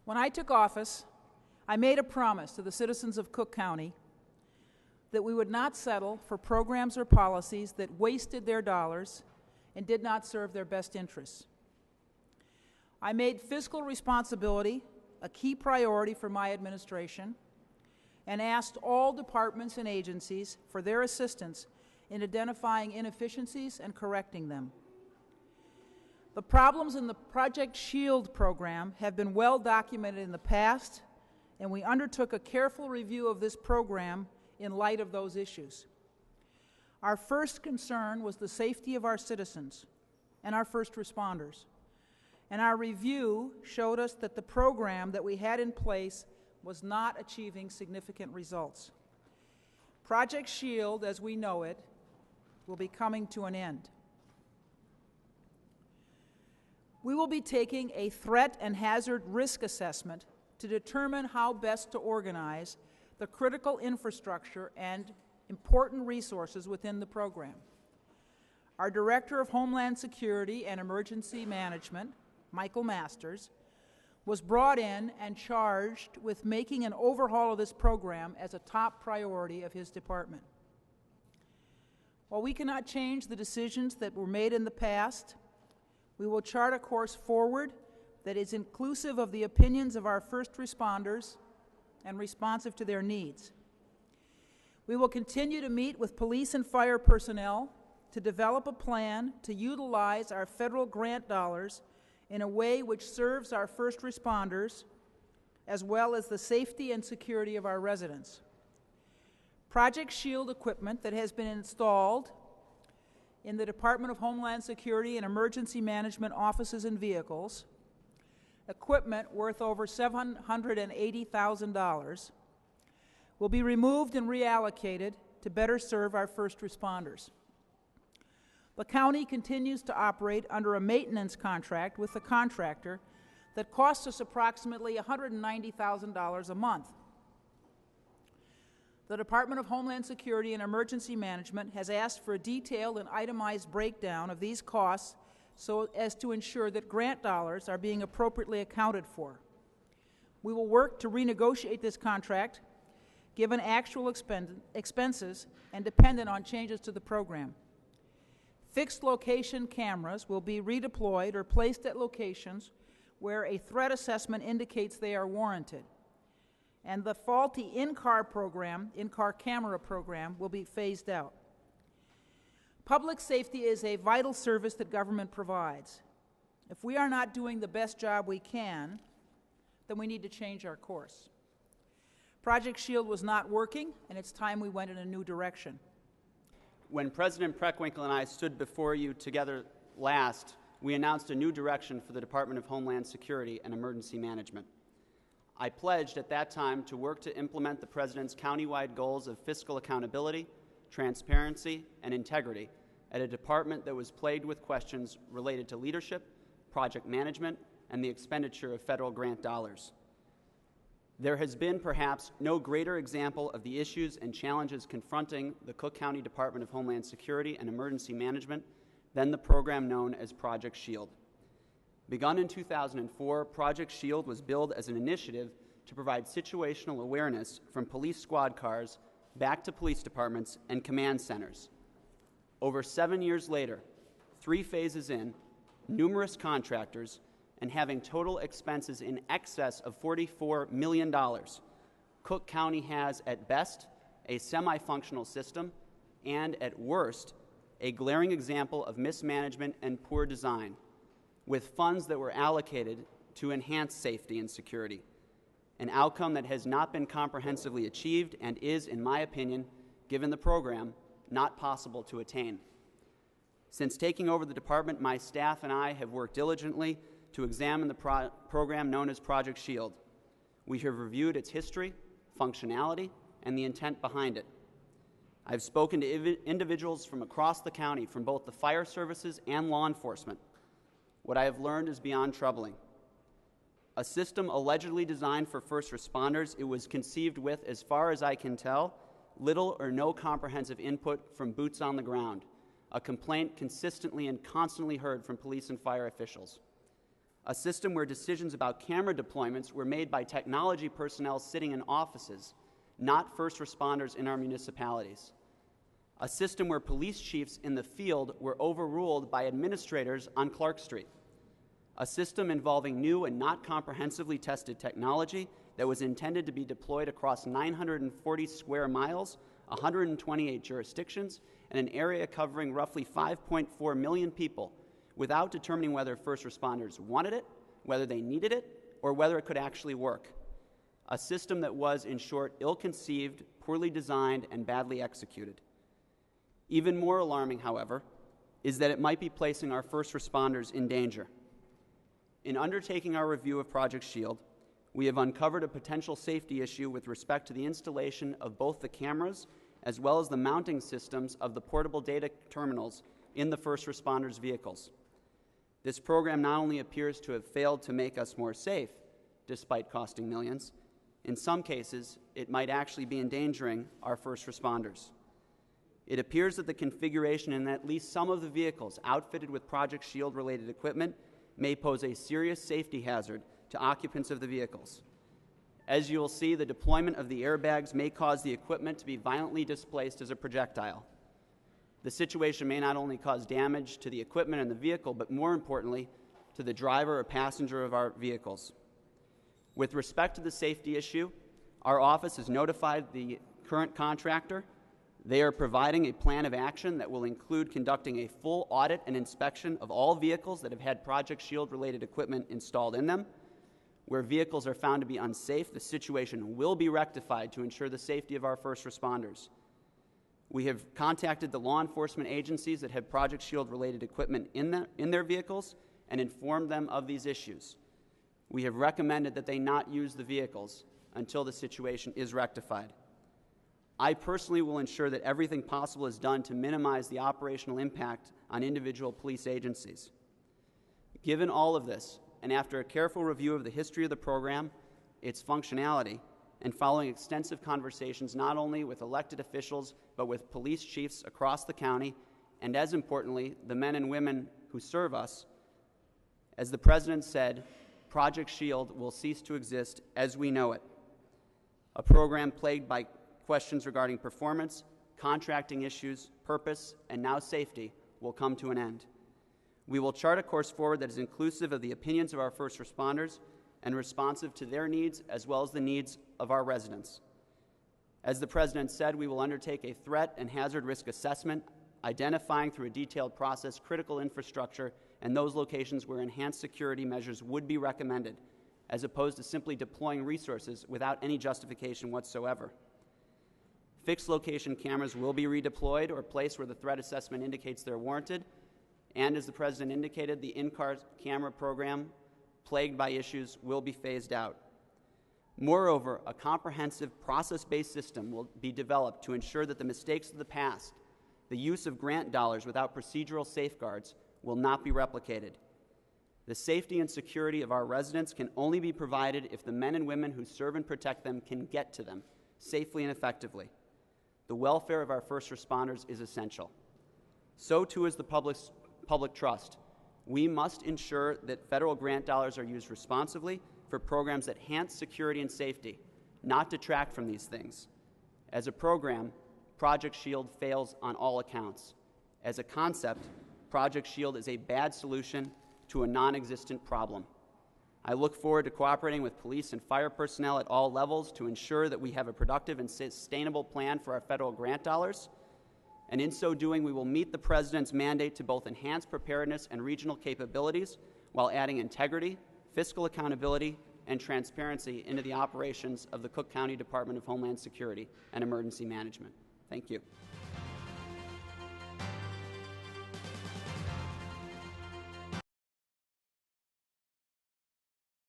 When I took office, I made a promise to the citizens of Cook County that we would not settle for programs or policies that wasted their dollars and did not serve their best interests. I made fiscal responsibility a key priority for my administration and asked all departments and agencies for their assistance in identifying inefficiencies and correcting them. The problems in the Project SHIELD program have been well documented in the past, and we undertook a careful review of this program in light of those issues. Our first concern was the safety of our citizens and our first responders. And our review showed us that the program that we had in place was not achieving significant results. Project SHIELD, as we know it, will be coming to an end. We will be taking a threat and hazard risk assessment to determine how best to organize the critical infrastructure and important resources within the program. Our Director of Homeland Security and Emergency Management, Michael Masters, was brought in and charged with making an overhaul of this program as a top priority of his department. While we cannot change the decisions that were made in the past, we will chart a course forward that is inclusive of the opinions of our first responders and responsive to their needs. We will continue to meet with police and fire personnel to develop a plan to utilize our federal grant dollars in a way which serves our first responders as well as the safety and security of our residents. Project SHIELD equipment that has been installed in the Department of Homeland Security and Emergency Management offices and vehicles, equipment worth over $780,000, will be removed and reallocated to better serve our first responders. The county continues to operate under a maintenance contract with the contractor that costs us approximately $190,000 a month. The Department of Homeland Security and Emergency Management has asked for a detailed and itemized breakdown of these costs so as to ensure that grant dollars are being appropriately accounted for. We will work to renegotiate this contract given actual expenses and dependent on changes to the program. Fixed location cameras will be redeployed or placed at locations where a threat assessment indicates they are warranted. And the faulty in-car camera program will be phased out. Public safety is a vital service that government provides. If we are not doing the best job we can, then we need to change our course. Project SHIELD was not working, and it's time we went in a new direction. When President Preckwinkle and I stood before you together last, we announced a new direction for the Department of Homeland Security and Emergency Management. I pledged at that time to work to implement the President's countywide goals of fiscal accountability, transparency, and integrity at a department that was plagued with questions related to leadership, project management, and the expenditure of federal grant dollars. There has been perhaps no greater example of the issues and challenges confronting the Cook County Department of Homeland Security and Emergency Management than the program known as Project SHIELD. Begun in 2004, Project SHIELD was billed as an initiative to provide situational awareness from police squad cars back to police departments and command centers. Over 7 years later, 3 phases in, numerous contractors, and having total expenses in excess of $44 million, Cook County has, at best, a semi-functional system, and at worst, a glaring example of mismanagement and poor design, with funds that were allocated to enhance safety and security, an outcome that has not been comprehensively achieved and is, in my opinion, given the program, not possible to attain. Since taking over the department, my staff and I have worked diligently to examine the program known as Project SHIELD. We have reviewed its history, functionality, and the intent behind it. I've spoken to individuals from across the county, from both the fire services and law enforcement. What I have learned is beyond troubling. A system allegedly designed for first responders, it was conceived with, as far as I can tell, little or no comprehensive input from boots on the ground, a complaint consistently and constantly heard from police and fire officials. a system where decisions about camera deployments were made by technology personnel sitting in offices, not first responders in our municipalities. A system where police chiefs in the field were overruled by administrators on Clark Street. A system involving new and not comprehensively tested technology that was intended to be deployed across 940 square miles, 128 jurisdictions, and an area covering roughly 5.4 million people, without determining whether first responders wanted it, whether they needed it, or whether it could actually work. A system that was, in short, ill-conceived, poorly designed, and badly executed. Even more alarming, however, is that it might be placing our first responders in danger. In undertaking our review of Project SHIELD, we have uncovered a potential safety issue with respect to the installation of both the cameras as well as the mounting systems of the portable data terminals in the first responders' vehicles. This program not only appears to have failed to make us more safe, despite costing millions, in some cases, it might actually be endangering our first responders. It appears that the configuration in at least some of the vehicles outfitted with Project SHIELD-related equipment may pose a serious safety hazard to occupants of the vehicles. As you will see, the deployment of the airbags may cause the equipment to be violently displaced as a projectile. The situation may not only cause damage to the equipment and the vehicle, but more importantly, to the driver or passenger of our vehicles. With respect to the safety issue, our office has notified the current contractor. They are providing a plan of action that will include conducting a full audit and inspection of all vehicles that have had Project SHIELD-related equipment installed in them. Where vehicles are found to be unsafe, the situation will be rectified to ensure the safety of our first responders. We have contacted the law enforcement agencies that have Project SHIELD-related equipment in their vehicles and informed them of these issues. We have recommended that they not use the vehicles until the situation is rectified. I personally will ensure that everything possible is done to minimize the operational impact on individual police agencies. Given all of this, and after a careful review of the history of the program, its functionality, and following extensive conversations not only with elected officials, but with police chiefs across the county, and as importantly, the men and women who serve us, as the President said, Project SHIELD will cease to exist as we know it. A program plagued by questions regarding performance, contracting issues, purpose, and now safety will come to an end. We will chart a course forward that is inclusive of the opinions of our first responders and responsive to their needs as well as the needs of our residents. As the President said, we will undertake a threat and hazard risk assessment, identifying through a detailed process critical infrastructure and those locations where enhanced security measures would be recommended, as opposed to simply deploying resources without any justification whatsoever. Fixed location cameras will be redeployed or placed where the threat assessment indicates they're warranted, and as the President indicated, the in-car camera program, plagued by issues, will be phased out. Moreover, a comprehensive process-based system will be developed to ensure that the mistakes of the past, the use of grant dollars without procedural safeguards, will not be replicated. The safety and security of our residents can only be provided if the men and women who serve and protect them can get to them safely and effectively. The welfare of our first responders is essential. So too is the public trust. We must ensure that federal grant dollars are used responsibly for programs that enhance security and safety, not detract from these things. As a program, Project SHIELD fails on all accounts. As a concept, Project SHIELD is a bad solution to a non-existent problem. I look forward to cooperating with police and fire personnel at all levels to ensure that we have a productive and sustainable plan for our federal grant dollars. And in so doing, we will meet the President's mandate to both enhance preparedness and regional capabilities while adding integrity, fiscal accountability, and transparency into the operations of the Cook County Department of Homeland Security and Emergency Management. Thank you.